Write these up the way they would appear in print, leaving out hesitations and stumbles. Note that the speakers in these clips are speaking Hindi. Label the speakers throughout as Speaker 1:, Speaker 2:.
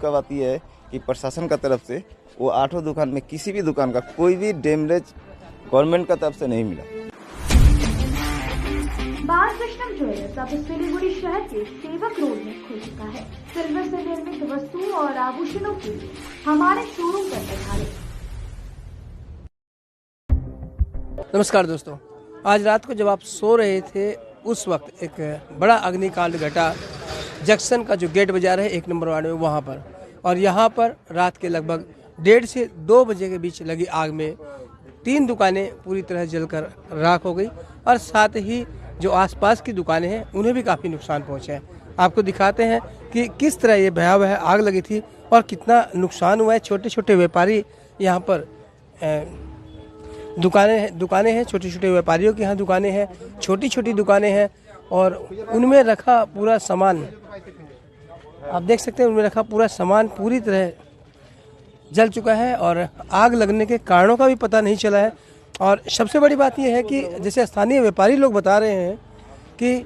Speaker 1: का बात यह है कि प्रशासन का तरफ से वो 8 दुकान में किसी भी दुकान का कोई भी डैमेज गवर्नमेंट का तरफ से नहीं मिला।
Speaker 2: बालकृष्ण ज्वेलर्स अब सिलीगुड़ी शहर के सेवक रोड में खुल चुका है। सिल्वर से निर्मित वस्तुओं और आभूषणों के लिए हमारे शोरूम पर पधारें।
Speaker 3: नमस्कार दोस्तों, आज रात को जब आप सो रहे थे उस वक्त एक बड़ा अग्निकांड घटा जंक्शन का जो गेट बाजार है 1 नंबर वार्ड में वहाँ पर। और यहाँ पर रात के लगभग 1:30 से 2 बजे के बीच लगी आग में 3 दुकानें पूरी तरह जलकर राख हो गई और साथ ही जो आसपास की दुकानें हैं उन्हें भी काफ़ी नुकसान पहुँचा है। आपको दिखाते हैं कि किस तरह ये भयावह आग लगी थी और कितना नुकसान हुआ है। छोटे छोटे व्यापारी यहाँ पर दुकानें हैं, छोटे छोटे व्यापारियों की यहाँ दुकानें हैं, छोटी छोटी दुकानें हैं और उनमें रखा पूरा सामान आप देख सकते हैं, उनमें रखा पूरा सामान पूरी तरह जल चुका है और आग लगने के कारणों का भी पता नहीं चला है। और सबसे बड़ी बात यह है कि जैसे स्थानीय व्यापारी लोग बता रहे हैं कि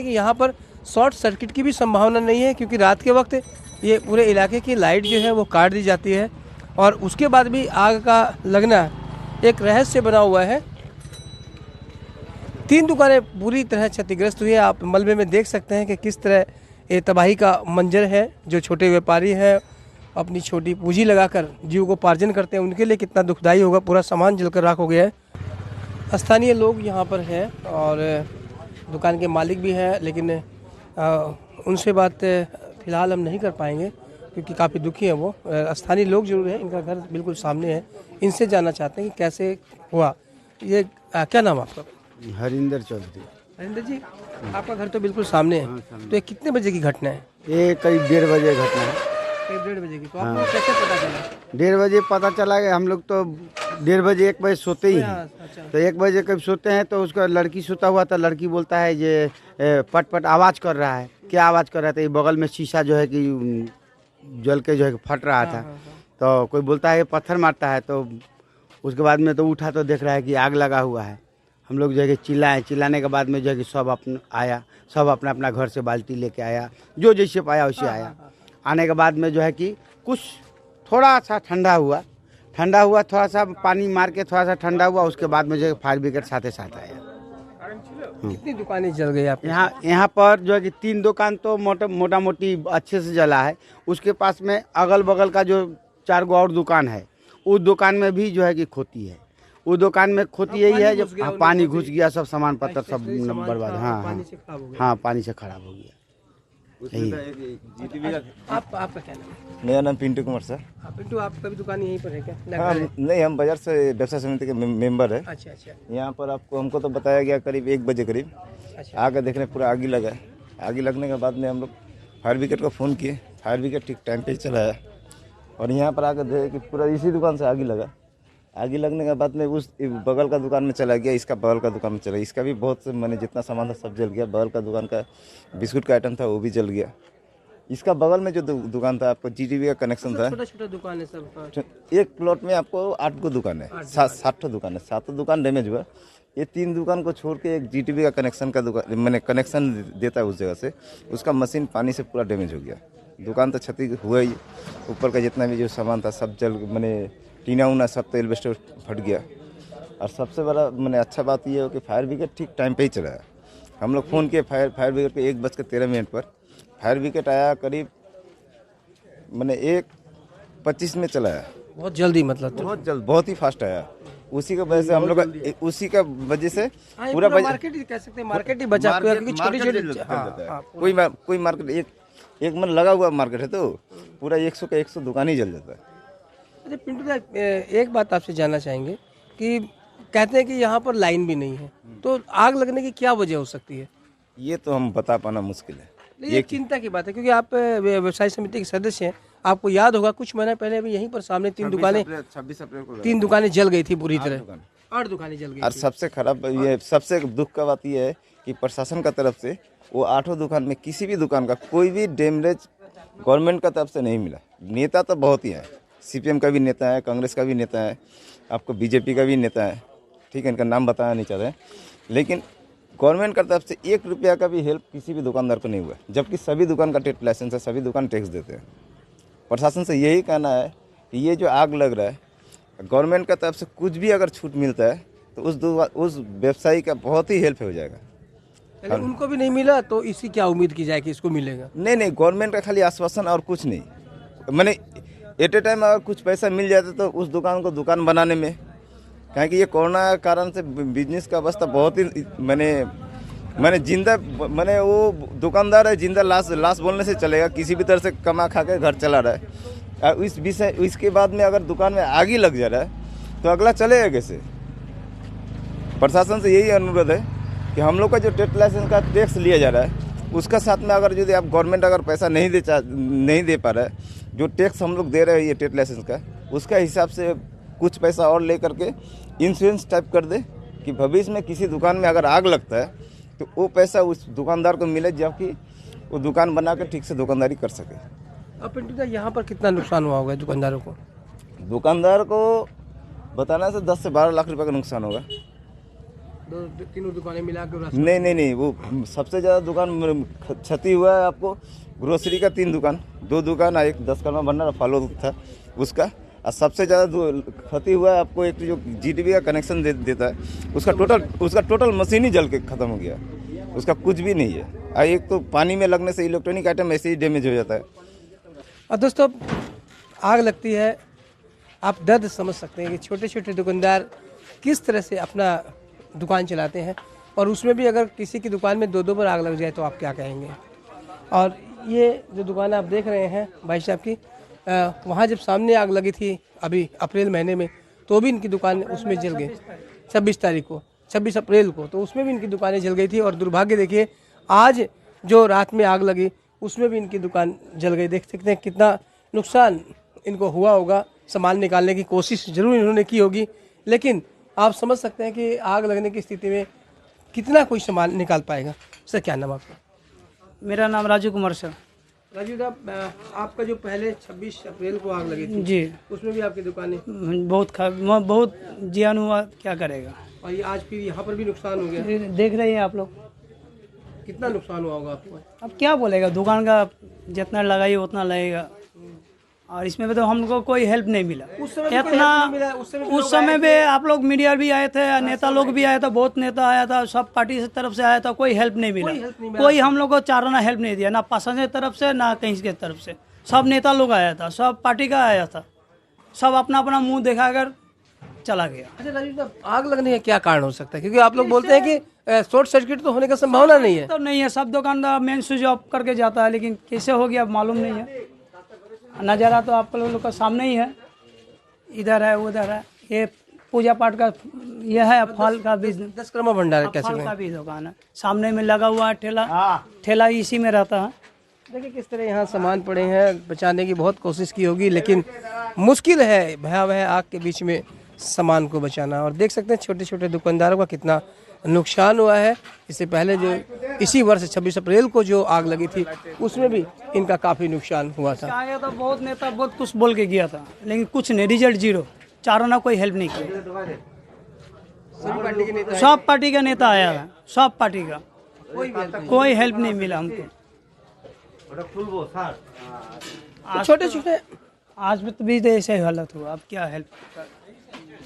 Speaker 3: यहाँ पर शॉर्ट सर्किट की भी संभावना नहीं है, क्योंकि रात के वक्त ये पूरे इलाके की लाइट जो है वो काट दी जाती है और उसके बाद भी आग का लगना एक रहस्य बना हुआ है। 3 दुकानें पूरी तरह क्षतिग्रस्त हुई है। आप मलबे में देख सकते हैं कि किस तरह ये तबाही का मंजर है। जो छोटे व्यापारी हैं अपनी छोटी पूंजी लगाकर जीव को पार्जन करते हैं, उनके लिए कितना दुखदाई होगा। पूरा सामान जलकर राख हो गया है। स्थानीय लोग यहाँ पर हैं और दुकान के मालिक भी हैं, लेकिन उनसे बात फ़िलहाल हम नहीं कर पाएंगे क्योंकि काफ़ी दुखी हैं वो। स्थानीय लोग जरूर हैं, इनका घर बिल्कुल सामने है, इनसे जानना चाहते हैं कि कैसे हुआ ये। क्या नाम आपका?
Speaker 4: हरिंदर चौधरी।
Speaker 3: हरिंदर जी, आपका घर तो बिल्कुल सामने है। तो ये कितने बजे की घटना है?
Speaker 4: ये करीब 1:30 बजे घटना है।
Speaker 3: करीब 1:30 बजे की। तो आपको कैसे पता चला?
Speaker 4: 1:30 बजे पता चला कि हम लोग तो 1:30 बजे 1 बजे सोते ही हैं।
Speaker 3: अच्छा।
Speaker 4: तो 1 बजे कब सोते हैं तो उसका लड़की सोता हुआ था। लड़की बोलता है ये पट पट आवाज़ कर रहा है। क्या आवाज़ कर रहा था? ये बगल में शीशा जो है कि जल के जो है फट रहा था। तो कोई बोलता है ये पत्थर मारता है। तो उसके बाद में तो उठा तो देख रहा है कि आग लगा हुआ है। हम लोग जो है कि चिल्लाने के बाद में जो है कि सब अपना अपना घर से बाल्टी लेके आया, जो जैसे पाया वैसे आया। आने के बाद में जो है कि कुछ थोड़ा सा ठंडा हुआ, थोड़ा सा पानी मार के थोड़ा सा ठंडा हुआ। उसके बाद में जो है फायर ब्रिगेड साथ आया।
Speaker 3: कितनी दुकानें जल गई आप?
Speaker 4: यहाँ पर जो है कि 3 दुकान तो मोटा मोटी अच्छे से जला है। उसके पास में अगल बगल का जो 4 गो और दुकान है, उस दुकान में भी जो है कि खोती है। उस दुकान में खोती यही है जब पानी घुस गया, सब सामान पत्थर सब बर्बाद। हाँ, पानी से खराब हो गया।
Speaker 3: आपका क्या नाम है?
Speaker 1: मेरा नाम पिंटू कुमार सर।
Speaker 3: पिंटू, आपका भी दुकान यहीं पर है क्या?
Speaker 1: हाँ, नहीं, हम बाजार से व्यवसाय समिति के मेंबर है।
Speaker 3: अच्छा।
Speaker 1: यहाँ पर हमको तो बताया गया करीब 1 बजे करीब।
Speaker 3: अच्छा।
Speaker 1: आगे देखने पूरा आग ही लगा। आग लगने के बाद में हम लोग फायर ब्रिगेड को फ़ोन किए। फायर ब्रिगेड ठीक टाइम पे चला है और यहाँ पर आकर देखे कि पूरा इसी दुकान से आग ही लगा। आगे लगने के बाद में उस बगल का दुकान में चला गया, इसका बगल का दुकान में चला गया। इसका भी बहुत मैंने जितना सामान था सब जल गया। बगल का दुकान का बिस्कुट का आइटम था वो भी जल गया। इसका बगल में जो दुकान था आपको जीटीवी का कनेक्शन था।
Speaker 3: छोटा दुकान है सब।
Speaker 1: एक प्लॉट में आपको 8 गो दुकान है, 7 दुकान है। 7 दुकान डैमेज हुआ। ये 3 दुकान को छोड़ के एक जीटीवी का कनेक्शन का दुकान मैंने कनेक्शन देता है उस जगह से, उसका मशीन पानी से पूरा डैमेज हो गया। दुकान तो क्षति हुआ ही, ऊपर का जितना भी जो सामान था सब जल, मैंने टीना उना सब तो एल्वेस्टर फट गया। और सबसे बड़ा मैंने अच्छा बात ये है कि फायर ब्रिगेड ठीक टाइम पे ही चला है। हम लोग फ़ोन किए फायर ब्रिगेड को 1:13 पर। फायर ब्रिगेड आया करीब मैंने 1:25 में चला है।
Speaker 3: बहुत जल्दी, मतलब
Speaker 1: बहुत जल्द, बहुत ही फास्ट आया। उसी की वजह से हम लोग पूरा
Speaker 3: मार्केट ही कह सकते हैं, मार्केट ही बचा क्योंकि छोटी
Speaker 1: कोई मार्केट एक मन लगा हुआ मार्केट है तो पूरा 100 का 100 दुकान ही जल जाता है।
Speaker 3: अच्छा पिंटू दा, एक बात आपसे जानना चाहेंगे कि कहते हैं कि यहाँ पर लाइन भी नहीं है, तो आग लगने की क्या वजह हो सकती है?
Speaker 1: ये तो हम बता पाना मुश्किल है।
Speaker 3: ये चिंता की बात है क्योंकि आप व्यवसाय समिति के सदस्य हैं। आपको याद होगा कुछ महीने पहले भी यहीं पर सामने 3 दुकानें
Speaker 1: 26 अप्रैल को
Speaker 3: 3 दुकानें जल गई थी पूरी तरह। 8 दुकानें जल गई।
Speaker 1: और सबसे खराब ये सबसे दुख का बात यह है कि प्रशासन का तरफ से वो 8 दुकान में किसी भी दुकान का कोई भी डैमेज गवर्नमेंट का तरफ से नहीं मिला। नेता तो बहुत ही है, सीपीएम का भी नेता है, कांग्रेस का भी नेता है, आपको बीजेपी का भी नेता है, ठीक है, इनका नाम बताना नहीं चाह रहे, लेकिन गवर्नमेंट की तरफ से 1 रुपया का भी हेल्प किसी भी दुकानदार को नहीं हुआ, जबकि सभी दुकान का ट्रेड लाइसेंस है, सभी दुकान टैक्स देते हैं। प्रशासन से यही कहना है कि ये जो आग लग रहा है, गवर्नमेंट की तरफ से कुछ भी अगर छूट मिलता है तो उस व्यवसायी का बहुत ही हेल्प हो जाएगा।
Speaker 3: लेकिन उनको भी नहीं मिला तो इसकी क्या उम्मीद की जाए कि इसको मिलेगा?
Speaker 1: नहीं, गवर्नमेंट का खाली आश्वासन और कुछ नहीं। मैंने एट ए टाइम अगर कुछ पैसा मिल जाता तो उस दुकान को दुकान बनाने में, क्योंकि ये कोरोना के कारण से बिजनेस का अवस्था बहुत ही मैंने जिंदा, मैंने वो दुकानदार है जिंदा लाश बोलने से चलेगा, किसी भी तरह से कमा खा के घर चला रहा है। इस विषय इसके बाद में अगर दुकान में आग ही लग जा रहा है तो अगला चलेगा कैसे? प्रशासन से यही अनुरोध है कि हम लोग का जो ट्रेड लाइसेंस का टैक्स लिया जा रहा है उसका साथ में अगर यदि आप गवर्नमेंट अगर पैसा नहीं दे पा रहा है, जो टैक्स हम लोग दे रहे हैं ये ट्रेड लाइसेंस का, उसका हिसाब से कुछ पैसा और ले करके इंश्योरेंस टाइप कर दे कि भविष्य में किसी दुकान में अगर आग लगता है तो वो पैसा उस दुकानदार को मिले, जबकि वो दुकान बना कर ठीक से दुकानदारी कर सके।
Speaker 3: अब पिंटू दा, यहाँ पर कितना नुकसान हुआ होगा दुकानदारों को?
Speaker 1: दुकानदार को बताना से 10 से 12 लाख रुपए का नुकसान होगा।
Speaker 3: तीनों दुकानें मिला के?
Speaker 1: नहीं, वो सबसे ज़्यादा दुकान क्षति हुआ है आपको ग्रोसरी का 3 दुकान, 2 दुकान, एक 10 कलमा भंडार फॉलो था उसका, और सबसे ज़्यादा क्षति हुआ है आपको एक जो GTB का कनेक्शन देता है उसका टोटल मशीन ही जल के ख़त्म हो गया, उसका कुछ भी नहीं है। और एक तो पानी में लगने से इलेक्ट्रॉनिक आइटम ऐसे ही डैमेज हो जाता है।
Speaker 3: और दोस्तों, आग लगती है, आप दर्द समझ सकते हैं कि छोटे छोटे दुकानदार किस तरह से अपना दुकान चलाते हैं, और उसमें भी अगर किसी की दुकान में 2 बार आग लग जाए तो आप क्या कहेंगे? और ये जो दुकान आप देख रहे हैं भाई साहब की, वहाँ जब सामने आग लगी थी अभी अप्रैल महीने में, तो भी इनकी दुकान उसमें जल गई। 26 अप्रैल को तो उसमें भी इनकी दुकानें जल गई थी। और दुर्भाग्य देखिए, आज जो रात में आग लगी उसमें भी इनकी दुकान जल गई। देख सकते हैं कितना नुकसान इनको हुआ होगा। सामान निकालने की कोशिश जरूर इन्होंने की होगी, लेकिन आप समझ सकते हैं कि आग लगने की स्थिति में कितना कोई सामान निकाल पाएगा। सर, क्या नाम आपका?
Speaker 5: मेरा नाम राजू कुमार सर।
Speaker 3: राजू साहब, आपका जो पहले 26 अप्रैल को आग लगी थी
Speaker 5: जी,
Speaker 3: उसमें भी आपकी दुकानें
Speaker 5: बहुत जियान हुआ, क्या करेगा।
Speaker 3: और ये आज फिर यहाँ पर भी नुकसान हो गया।
Speaker 5: देख रहे हैं आप लोग,
Speaker 3: कितना नुकसान हुआ होगा आपको?
Speaker 5: अब क्या बोलेगा, दुकान का जितना लगाइए उतना लगेगा। और इसमें भी तो हमको कोई हेल्प नहीं मिला। उस समय भी आप लोग मीडिया भी आए थे, नेता लोग भी आए थे, बहुत नेता आया था, सब पार्टी से तरफ से आया था, कोई हेल्प नहीं मिला। कोई हम लोग को चाराना हेल्प नहीं दिया, ना प्रशासन की तरफ से ना कहीं की तरफ से। सब नेता लोग आया था, सब पार्टी का आया था, सब अपना अपना मुंह दिखाकर चला गया।
Speaker 3: अच्छा राजू साहब, आग लगने का क्या कारण हो सकता है? क्योंकि आप लोग बोलते हैं कि शॉर्ट सर्किट तो होने का संभावना नहीं है।
Speaker 5: तो नहीं है, सब दुकानदार मेन स्विच ऑफ करके जाता है, लेकिन कैसे हो गया मालूम नहीं है। नज़ारा तो आप लोग का सामने ही है, इधर है उधर है। ये पूजा पाठ का ये है, फल का भी
Speaker 3: 10 कलमा भंडार कैसे
Speaker 5: फल का भी दुकान है, सामने में लगा हुआ है ठेला इसी में रहता है।
Speaker 3: देखिए किस तरह यहाँ सामान पड़े हैं। बचाने की बहुत कोशिश की होगी, लेकिन मुश्किल है भयावह आग के बीच में सामान को बचाना। और देख सकते हैं छोटे छोटे दुकानदारों का कितना नुकसान हुआ है। इससे पहले जो इसी वर्ष 26 अप्रैल को जो आग लगी थी उसमें भी इनका काफ़ी नुकसान हुआ था।
Speaker 5: आया था बहुत नेता, बहुत कुछ बोल के गया था, लेकिन कुछ नहीं, रिजल्ट 0। चारों ने कोई हेल्प नहीं किया। सब पार्टी का नेता आया है, सब पार्टी का, कोई हेल्प नहीं मिला हमको।
Speaker 3: छोटे छोटे
Speaker 5: आज भी तो ऐसे ही हालत हुआ, अब क्या हेल्प।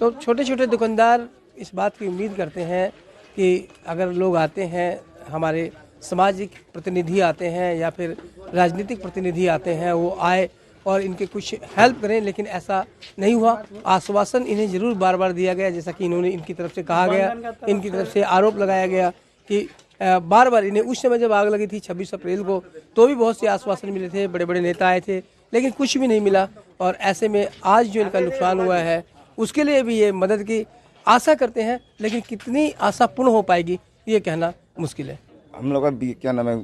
Speaker 3: तो छोटे छोटे दुकानदार इस बात की उम्मीद करते हैं कि अगर लोग आते हैं, हमारे सामाजिक प्रतिनिधि आते हैं या फिर राजनीतिक प्रतिनिधि आते हैं, वो आए और इनके कुछ हेल्प करें, लेकिन ऐसा नहीं हुआ। आश्वासन इन्हें जरूर बार बार दिया गया, जैसा कि इन्होंने इनकी तरफ से कहा गया, इनकी तरफ से आरोप लगाया गया कि बार बार इन्हें उस समय जब आग लगी थी 26 अप्रैल को तो भी बहुत से आश्वासन मिले थे, बड़े बड़े नेता आए थे, लेकिन कुछ भी नहीं मिला। और ऐसे में आज जो इनका नुकसान हुआ है उसके लिए भी ये मदद की आशा करते हैं, लेकिन कितनी आशा पूर्ण हो पाएगी ये कहना मुश्किल है।
Speaker 1: हम लोग का क्या नाम है,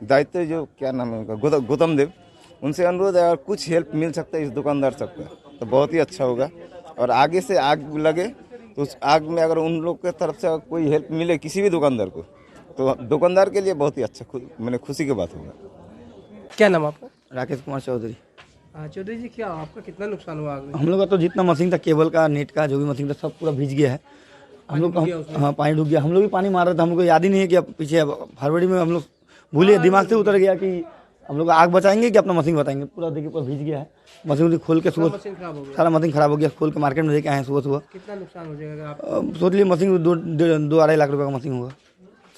Speaker 1: दायित्व जो क्या नाम है उनका, गौतम देव, उनसे अनुरोध है अगर कुछ हेल्प मिल सकता है इस दुकानदार सबका तो बहुत ही अच्छा होगा। और आगे से आग लगे तो उस आग में अगर उन लोग की तरफ से कोई हेल्प मिले किसी भी दुकानदार को तो दुकानदार के लिए बहुत ही अच्छा मैंने खुशी की बात होगा।
Speaker 3: क्या नाम आपका?
Speaker 4: राकेश कुमार चौधरी।
Speaker 3: चौधरी जी, क्या आपका कितना नुकसान हुआ आग में?
Speaker 4: हम लोग का तो जितना मशीन था, केबल का, नेट का, जो भी मशीन था, सब पूरा भीज गया है। हम लोग हाँ पानी डूब गया, हम लोग भी पानी मार रहे थे, हमको याद ही नहीं है कि अब पीछे फरवरी में हम लोग भूले, दिमाग से उतर गया कि हम लोग आग बचाएंगे कि अपना मशीन बताएंगे। पूरा देखिए पूरा भीज गया है, मशीन खोल के सुबह सारा मशीन खराब हो गया, खोल के मार्केट में लेके आए हैं सुबह।
Speaker 3: कितना नुकसान हो जाएगा आप?
Speaker 4: सोच लिए मशीन 2-2.5 लाख रुपए का मशीन होगा,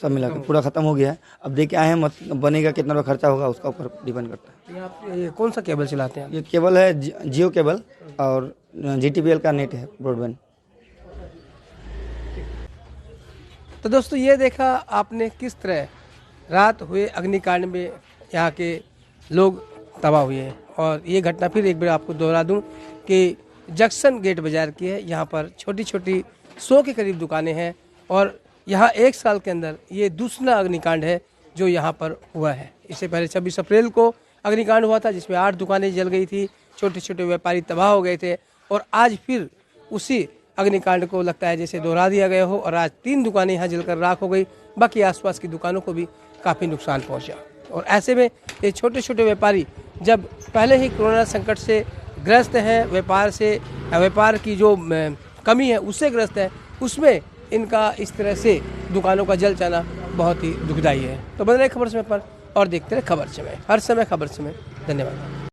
Speaker 4: सब मिला के पूरा खत्म हो गया है। अब देख के आए हैं, बनेगा कितना रुपया खर्चा होगा उसका ऊपर डिपेंड करता है।
Speaker 3: ये कौन सा केबल चलाते हैं?
Speaker 4: ये केबल है जियो केबल और GTPL का नेट है ब्रॉडबैंड।
Speaker 3: तो दोस्तों ये देखा आपने किस तरह रात हुए अग्निकांड में यहाँ के लोग तबाह हुए हैं। और ये घटना फिर एक बार आपको दोहरा दूं कि जंक्शन गेट बाज़ार की है। यहाँ पर छोटी छोटी 100 के करीब दुकानें हैं और यहाँ 1 साल के अंदर ये दूसरा अग्निकांड है जो यहाँ पर हुआ है। इससे पहले 26 अप्रैल को अग्निकांड हुआ था जिसमें 8 दुकानें जल गई थी, छोटे छोटे व्यापारी तबाह हो गए थे। और आज फिर उसी अग्निकांड को लगता है जैसे दोहरा दिया गया हो और आज 3 दुकानें यहाँ जलकर राख हो गई, बाकी आसपास की दुकानों को भी काफ़ी नुकसान पहुँचा। और ऐसे में ये छोटे छोटे व्यापारी जब पहले ही कोरोना संकट से ग्रस्त हैं, व्यापार की जो कमी है उससे ग्रस्त है, उसमें इनका इस तरह से दुकानों का जल जाना बहुत ही दुखदायी है। तो बने रहे खबर समय पर और देखते रहे खबर समय, हर समय खबर समय। धन्यवाद।